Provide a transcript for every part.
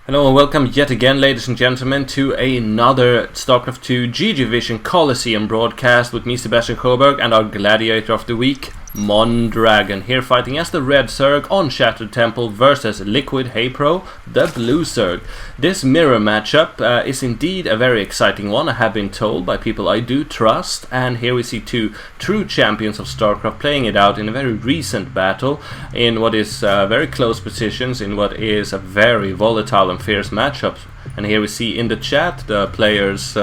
Hello and welcome yet again, ladies and gentlemen, to another StarCraft 2 GGvision Colosseum broadcast with me, Sebastian Sjöberg, and our Gladiator of the Week, Mondragon, here fighting as the Red Zerg on Shattered Temple versus LiquidHaypro, the Blue Zerg. This mirror matchup is indeed a very exciting one, I have been told by people I do trust, and here we see two true champions of StarCraft playing it out in a very recent battle, in what is very close positions, in what is a very volatile and fierce matchup. And here we see in the chat the players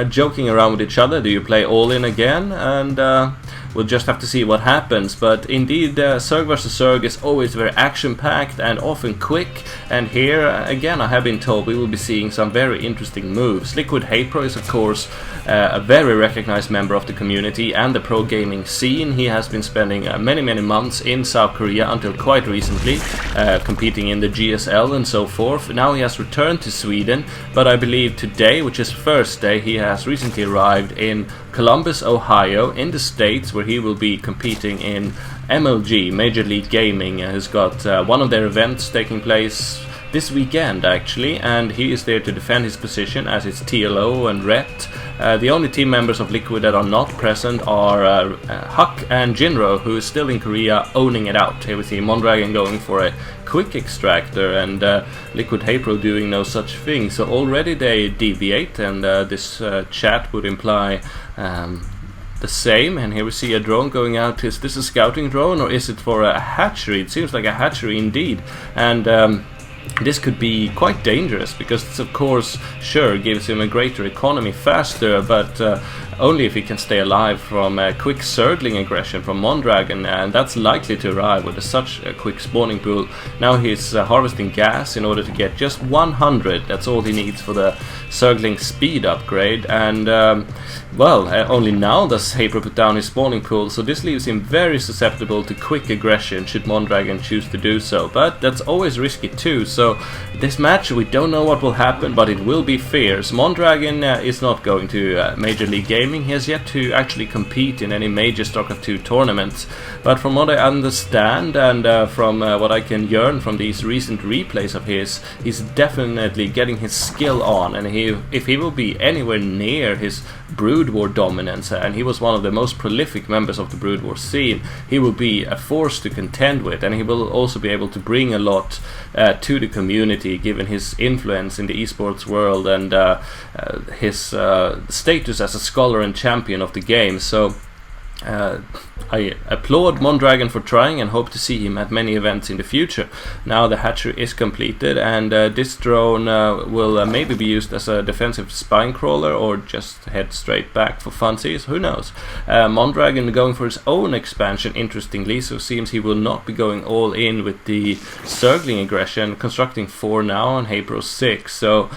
joking around with each other. Do you play all in again? And we'll just have to see what happens. But indeed, Zerg vs Zerg is always very action-packed and often quick. And here, again, I have been told we will be seeing some very interesting moves. LiquidHaypro is, of course, a very recognized member of the community and the pro gaming scene. He has been spending many months in South Korea until quite recently, competing in the GSL and so forth. Now he has returned to Sweden, but I believe today, which is first day, he has recently arrived in Columbus, Ohio, in the States, where he will be competing in MLG, Major League Gaming. Has got one of their events taking place this weekend, actually, and he is there to defend his position as its TLO and Ret. The only team members of Liquid that are not present are Huck and Jinro, who is still in Korea owning it out. Here we see Mondragon going for a quick extractor and LiquidHaypro doing no such thing. So already they deviate, and this chat would imply the same. And here we see a drone going out. Is this a scouting drone or is it for a hatchery? It seems like a hatchery indeed. And this could be quite dangerous because this, of course, sure, gives him a greater economy faster, but only if he can stay alive from a quick Zergling aggression from Mondragon, and that's likely to arrive with such a quick spawning pool. Now he's harvesting gas in order to get just 100, that's all he needs for the Zergling speed upgrade, and well, only now does Haypro put down his spawning pool, so this leaves him very susceptible to quick aggression should Mondragon choose to do so, but that's always risky too. So this match, we don't know what will happen, but it will be fierce. Mondragon is not going to Major League Gaming. He has yet to actually compete in any major StarCraft 2 tournaments, but from what I understand and from what I can yearn from these recent replays of his, he's definitely getting his skill on, and if he will be anywhere near his Brood War dominance, and he was one of the most prolific members of the Brood War scene, he will be a force to contend with, and he will also be able to bring a lot to the community, given his influence in the esports world and his status as a scholar and champion of the game. So I applaud Mondragon for trying and hope to see him at many events in the future. Now the hatchery is completed, and this drone will maybe be used as a defensive spine crawler or just head straight back for funsies, who knows. Mondragon going for his own expansion, interestingly, so it seems he will not be going all in with the Zergling aggression, constructing 4 now on Haypro 6, so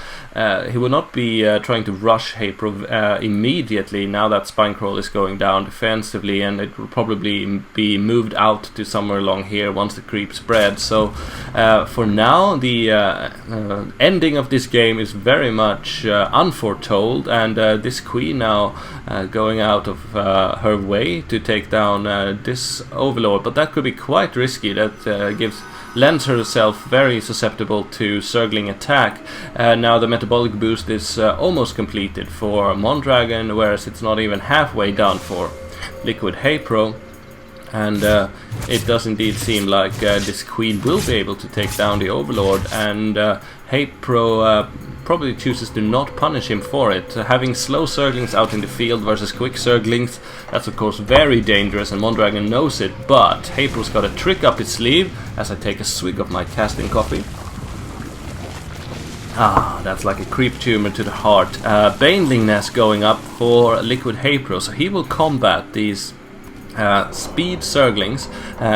he will not be trying to rush Haypro immediately now that spine crawl is going down defensively, and it will probably be moved out to somewhere along here once the creep spreads. So for now, the ending of this game is very much unforetold, and this queen now going out of her way to take down this overlord, but that could be quite risky. That lends herself very susceptible to Zergling attack. Now the metabolic boost is almost completed for Mondragon, whereas it's not even halfway done for LiquidHaypro, and it does indeed seem like this queen will be able to take down the overlord, and Haypro probably chooses to not punish him for it. Having slow Zerglings out in the field versus quick Zerglings, that's of course very dangerous, and Mondragon knows it, but Haypro's got a trick up his sleeve as I take a swig of my casting coffee. Ah, that's like a creep tumor to the heart. Baneling Nest going up for LiquidHaypro, so he will combat these speed Zerglings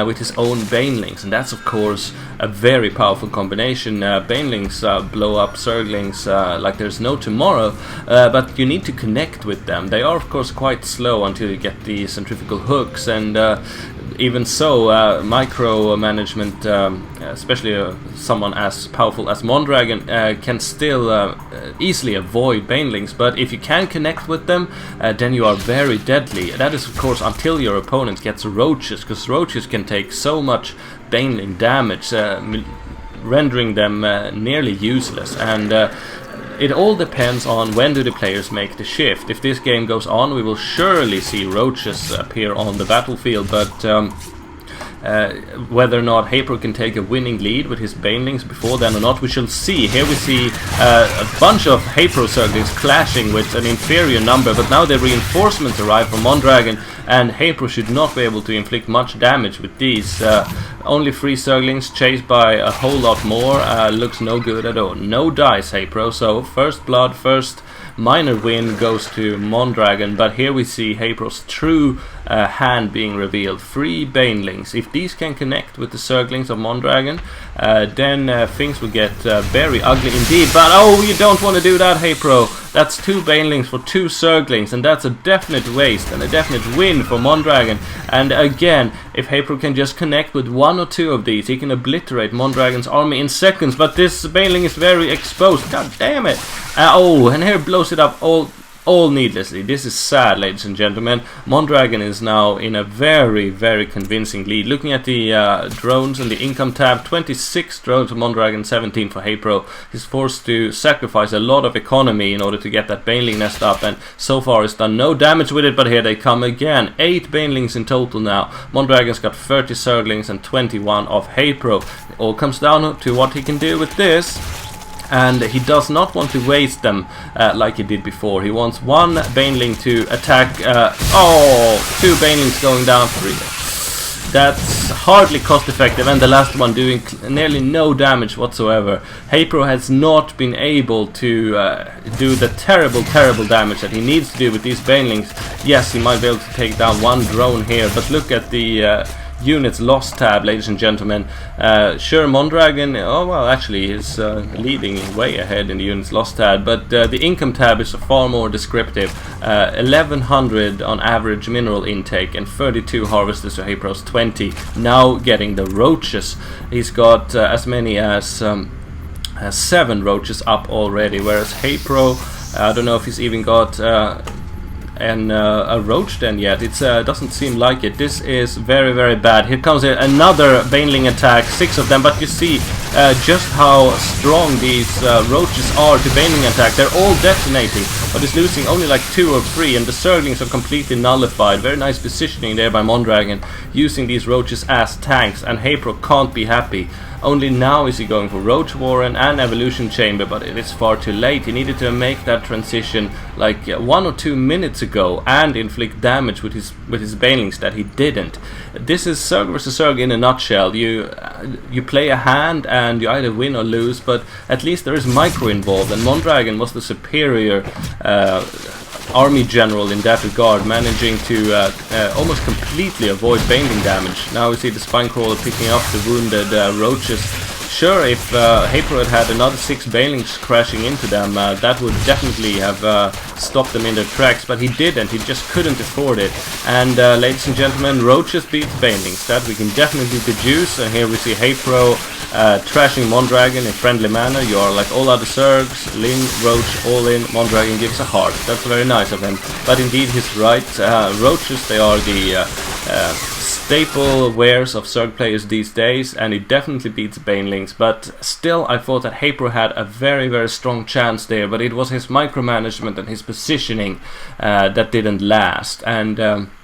with his own Banelings, and that's of course a very powerful combination. Banelings blow up Zerglings like there's no tomorrow, but you need to connect with them. They are of course quite slow until you get the centrifugal hooks, and even so, micromanagement, especially someone as powerful as Mondragon, can still easily avoid Banelings, but if you can connect with them, then you are very deadly. That is of course until your opponent gets Roaches, because Roaches can take so much Baneling damage. rendering them nearly useless. And it all depends on when do the players make the shift. If this game goes on, we will surely see roaches appear on the battlefield, but whether or not Haypro can take a winning lead with his banelings before then or not, we shall see. Here we see a bunch of Haypro Zerglings clashing with an inferior number, but now the reinforcements arrive from Mondragon, and Haypro should not be able to inflict much damage with these. Only 3 Zerglings chased by a whole lot more. Looks no good at all. No dice, Haypro, so first blood, first minor win goes to Mondragon, but here we see Haypro's true hand being revealed. 3 banelings. If these can connect with the Zerglings of Mondragon, then things will get very ugly indeed. But oh, you don't want to do that, Haypro. That's 2 banelings for 2 Zerglings, and that's a definite waste and a definite win for Mondragon. And again, if Haypro can just connect with 1 or 2 of these, he can obliterate Mondragon's army in seconds. But this baneling is very exposed. God damn it! Oh, and here blows it up all needlessly. This is sad, ladies and gentlemen. Mondragon is now in a very, very convincing lead. Looking at the drones and the income tab, 26 drones for Mondragon, 17 for Haypro. He's forced to sacrifice a lot of economy in order to get that baneling nest up, and so far has done no damage with it, but here they come again. 8 banelings in total now. Mondragon's got 30 Zerglings and 21 of Haypro. It all comes down to what he can do with this. And he does not want to waste them like he did before. He wants 1 baneling to attack. 2 banelings going down 3. That's hardly cost effective, and the last one doing nearly no damage whatsoever. Haypro has not been able to do the terrible damage that he needs to do with these banelings. Yes, he might be able to take down 1 drone here, but look at the units lost tab, ladies and gentlemen. Sure, Mondragon, oh well, actually is leading way ahead in the units lost tab, but the income tab is far more descriptive. 1100 on average mineral intake and 32 harvesters to Haypro's 20. Now getting the roaches. He's got as many as 7 roaches up already, whereas Haypro, I don't know if he's even got a roach den yet. It doesn't seem like it. This is very, very bad. Here comes another baneling attack, 6 of them, but you see just how strong these roaches are to baneling attack. They're all detonating, but it's losing only like 2 or 3, and the Zerglings are completely nullified. Very nice positioning there by Mondragon, using these roaches as tanks, and Haypro can't be happy. Only now is he going for Roach Warren and Evolution Chamber, but it is far too late. He needed to make that transition like 1 or 2 minutes ago and inflict damage with his banelings that he didn't. This is Zerg versus Zerg in a nutshell. You play a hand and you either win or lose, but at least there is micro involved, and Mondragon was the superior army general in that regard, managing to almost completely avoid baneling damage. Now we see the Spinecrawler picking up the wounded roaches. Sure, if Haypro had another 6 banelings crashing into them, that would definitely have stopped them in their tracks, but he didn't. He just couldn't afford it. And ladies and gentlemen, roaches beats banelings. That we can definitely deduce. And here we see Haypro trashing Mondragon in friendly manner. You are like all other Zergs, Ling, Roach, all in. Mondragon gives a heart. That's very nice of him. But indeed, he's right. Roaches, they are the staple wares of Zerg players these days, and it definitely beats banelings. But still, I thought that Haypro had a very, very strong chance there, but it was his micromanagement and his positioning that didn't last. And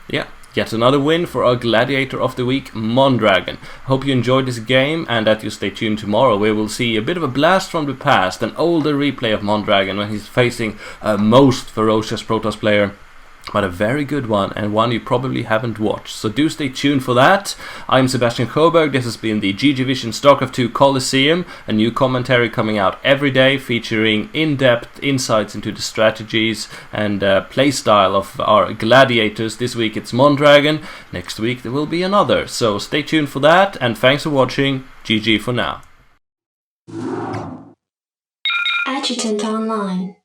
yeah, yet another win for our Gladiator of the Week, Mondragon. Hope you enjoyed this game and that you stay tuned tomorrow, where we'll see a bit of a blast from the past, an older replay of Mondragon when he's facing a most ferocious Protoss player. But a very good one, and one you probably haven't watched. So do stay tuned for that. I'm Sebastian Sjöberg. This has been the GGvision Starcraft 2 Colosseum, a new commentary coming out every day, featuring in-depth insights into the strategies and playstyle of our gladiators. This week it's Mondragon. Next week there will be another. So stay tuned for that, and thanks for watching. GG for now. Adjutant online.